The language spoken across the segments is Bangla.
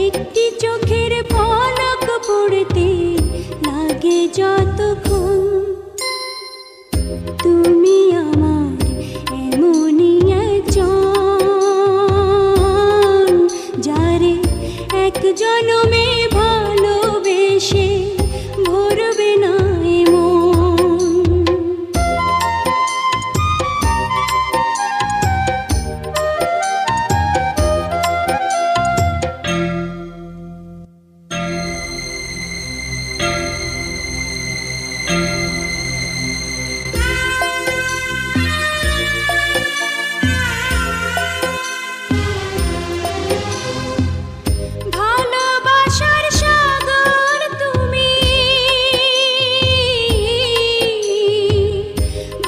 একটি চোখের পলক পড়তে লাগে যতক্ষণ, তুমি আমার এমনই একজন, যারে এক জনমে ভালোবেসে ভরবে না এমন। ভালোবাসার সাগর তুমি,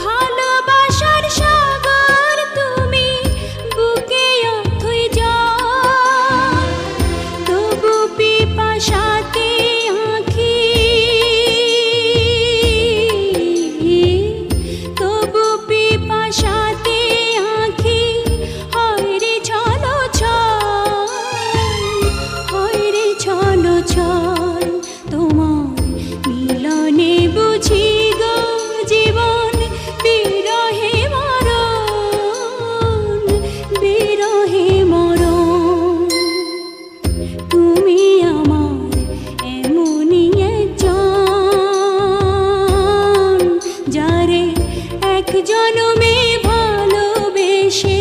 ভালোবাসার সাগর তুমি, বুকে অথই জল, তবু পিপাসাতে আঁখি, তবু পিপাসাতে আঁখি হয় রে ছলো ছল, হয় রে ছলো ছল। তোমার মিলনে বুঝি গো জীবন বিরহে মরণ, বিরহে মরণ। তুমি আমার এমনই একজন, যারে এক জনমে ভালোবেসে